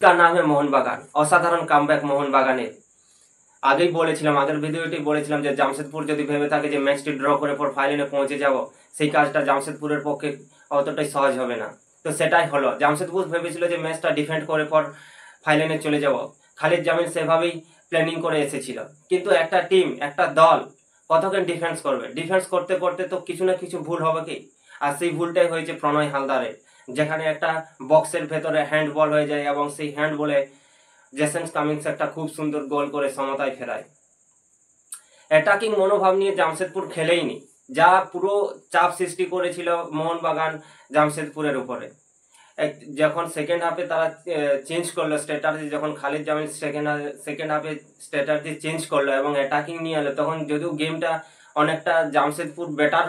का नाम है মোহনবাগান। অসাধারণ কামব্যাক মোহনবাগানের। আগেই বলেছিলাম, আগের ভিডিওটি বলেছিলাম যে জামশেদপুর যদি ভেবে থাকে যে ম্যাচটি ড্র করে পর ফাইনালে পৌঁছে যাব, সেই কাজটা জামশেদপুরের পক্ষে অতটাই সহজ হবে না। তো সেটাই হলো। জামশেদপুর ভেবেছিল যে ম্যাচটা ডিফেন্ড করে পর ফাইনালে চলে যাব। খালিদ জামিল সেভাবেই প্ল্যানিং করে এসেছিল। কিন্তু একটা টিম, একটা দল কতক্ষণ ডিফেন্স করবে? ডিফেন্স করতে করতে তো কিছু না কিছু ভুল হবে কি? আর সেই ভুলটাই হয়েছে প্রণয় হালদারের, যেখানে একটা বক্সের ভেতরে হ্যান্ডবল হয়ে যায় এবং সেই হ্যান্ডবলে জেসন কামিন্স একটা খুব সুন্দর গোল করে সমতায় ফেরায়। অ্যাটাকিং মনোভাব নিয়ে জামশেদপুর খেলেইনি, যা পুরো চাপ সৃষ্টি করেছিল মোহনবাগান জামশেদপুরের উপরে। যখন সেকেন্ড হাফে তারা চেঞ্জ করলো স্ট্র্যাটাজি, যখন খালিদ জামিল সেকেন্ড হাফে স্ট্র্যাটাজি চেঞ্জ করলো এবং অ্যাটাকিং নিয়ে এলো, তখন যদিও গেমটা অনেকটা জামশেদপুর বেটার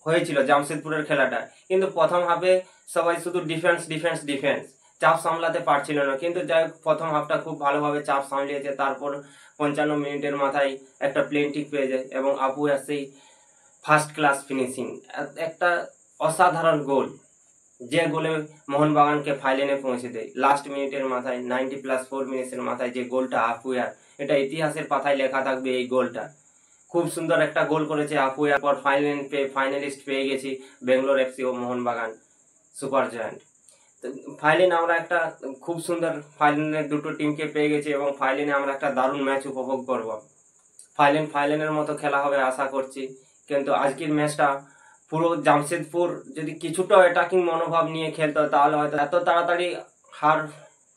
হয়েছিল জামশেদপুরের খেলাটা, কিন্তু প্রথম হাফে সবাই শুধু ডিফেন্স ডিফেন্স ডিফেন্স, চাপ সামলাতে পারছিল না। কিন্তু যাই প্রথম হাফটা খুব ভালোভাবে চাপ সামলিয়েছে। তারপর 55 মিনিটের মাথায় একটা প্লেন টিক পেয়ে যায় এবং আপু সেই ফার্স্ট ক্লাস ফিনিশিং, একটা অসাধারণ গোল, যে গোলে মোহনবাগানকে ফাইনালে পৌঁছে দেয় লাস্ট মিনিটের মাথায় 90+4 মিনিটের মাথায় যে গোলটা আপুয়ার, এটা ইতিহাসের পাতায় লেখা থাকবে এই গোলটা। খুব সুন্দর একটা গোল করেছে আপুয়ার। পর ফাইনালিস্ট পেয়ে গেছি বেঙ্গালোর এফসি ও মোহনবাগান সুপার জায়ান্ট। ফাইনালে আমরা একটা খুব সুন্দর ফাইনালে দুটো টিমকে পেয়ে গেছি এবং ফাইনালে আমরা একটা দারুণ ম্যাচ উপভোগ করব। ফাইনালের মতো খেলা হবে আশা করছি। কিন্তু আজকের ম্যাচটা পুরো জামশেদপুর যদি কিছুটা অ্যাটাকিং মনোভাব নিয়ে খেলতো, তাহলে হয়তো এত তাড়াতাড়ি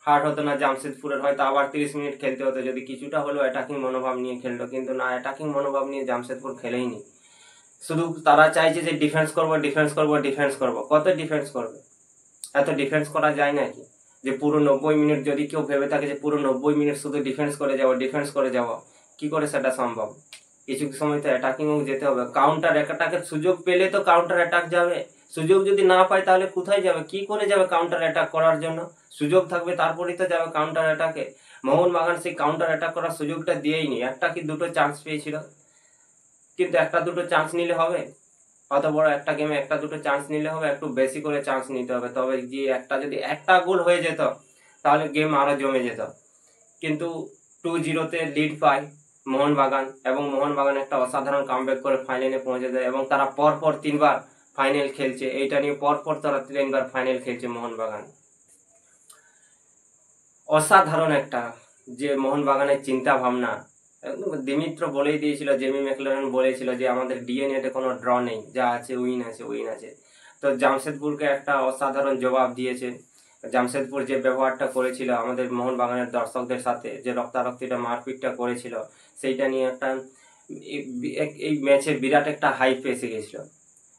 হার হতো না জামশেদপুরের। হয়তো আবার 30 মিনিট খেলতে হতো যদি কিছুটা হলেও অ্যাটাকিং মনোভাব নিয়ে খেলতো। কিন্তু না, অ্যাটাকিং মনোভাব নিয়ে জামশেদপুর খেলেইনি। শুধু তারা চাইছে যে ডিফেন্স করব ডিফেন্স করব ডিফেন্স করব। কত ডিফেন্স করবে? এত ডিফেন্স করা যায় নাকি? যে পুরো 90 মিনিট যদি কেউ ভেবে থাকে যে পুরো 90 মিনিট শুধু ডিফেন্স করে যাব, কি করে সেটা সম্ভব? কিছু সময় তো অ্যাটাকিংও যেতে হবে। কাউন্টার অ্যাটাকের সুযোগ পেলে তো কাউন্টার অ্যাটাক যাবে। সুযোগ যদি না পায় তাহলে কোথায় যাবে? কি করে যাবে কাউন্টার অ্যাটাক করার জন্য? সুযোগ থাকবে তারপরেই তো যাবে কাউন্টার অ্যাটাকে। মোহনবাগান সেই কাউন্টার অ্যাটাক করার সুযোগটা দিয়েইনি। একটা কি দুটো চান্স পেয়েছিল, কিন্তু একটা দুটো চান্স নিলে হবে? অত বড় একটা গেমে একটা দুটো চান্স নিলে হবে? একটু বেশি করে চান্স নিতে হবে। তবে গিয়ে যদি একটা গোল হয়ে যেত তাহলে গেম আরো জমে যেত। কিন্তু 2-0 লিড পায় মোহনবাগান এবং মোহনবাগান একটা অসাধারণ কামব্যাক করে ফাইনালে পৌঁছে যায় এবং তারা পরপর 3বার ফাইনাল খেলছে। এইটা নিয়ে পরপর তারা 3বার ফাইনাল খেলছে মোহনবাগান। অসাধারণ একটা যে মোহনবাগানের চিন্তা ভাবনা। দিমিত্র বলেই দিয়েছিল, জেমি ম্যাকলারেন বলেছিল যে আমাদের ডিএনএতে কোনো ড্র নেই, যা আছে উইন আছে উইন আছে। তো জামশেদপুরকে একটা অসাধারণ জবাব দিয়েছে। জামশেদপুর যে ব্যবহারটা করেছিল আমাদের মোহনবাগানের দর্শকদের সাথে, যে রক্তারক্তিটা মারপিটটা করেছিল, সেইটা নিয়ে একটা এই ম্যাচে বিরাট একটা হাইপ এসে গেছিল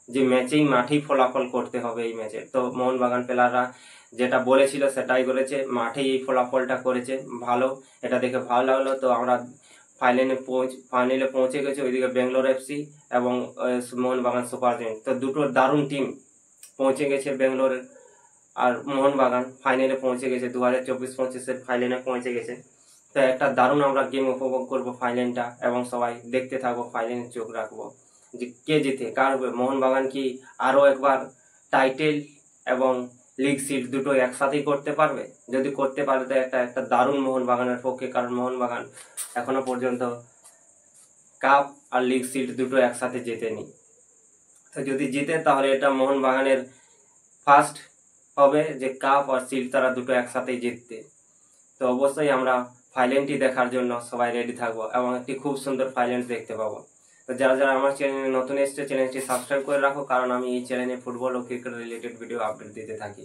যে ম্যাচেই মাঠেই ফলাফল করতে হবে এই ম্যাচে। তো মোহনবাগান প্লেয়াররা যেটা বলেছিল সেটাই করেছে, মাঠেই এই ফলাফলটা করেছে। ভালো, এটা দেখে ভালো লাগলো। তো আমরা ফাইনালে পৌঁছে গেছে ওইদিকে বেঙ্গালোর এফসি এবং মোহনবাগান সুপার জায়ান্ট। তো দুটো দারুণ টিম পৌঁছে গেছে বেঙ্গালোরের, আর মোহনবাগান ফাইনালে পৌঁছে গেছে 2024-25 ফাইনালে পৌঁছে গেছে। তো একটা দারুণ আমরা গেম উপভোগ করবো ফাইনালটা এবং সবাই দেখতে থাকবো, ফাইনালে চোখ রাখবো যে কে জিতে কার হবে। মোহনবাগান কি আরও একবার টাইটেল এবং লিগ সিট দুটো একসাথেই করতে পারবে? যদি করতে পারে তো একটা দারুণ মোহনবাগানের পক্ষে, কারণ মোহনবাগান এখনো পর্যন্ত কাপ আর লিগ সিট দুটো একসাথে জেতেনি। তো যদি জিতে তাহলে এটা মোহনবাগানের ফার্স্ট হবে যে কাপ আর সিট তারা দুটো একসাথেই জিততে। তো অবশ্যই আমরা ফাইনালটি দেখার জন্য সবাই রেডি থাকবো এবং একটি খুব সুন্দর ফাইনাল দেখতে পাবো। তো যারা যারা আমার চ্যানেলে নতুন এসছে চ্যানেলটি সাবস্ক্রাইব করে রাখো, কারণ আমি এই চ্যানেলে ফুটবল ও ক্রিকেট রিলেটেড ভিডিও আপডেট দিতে থাকি।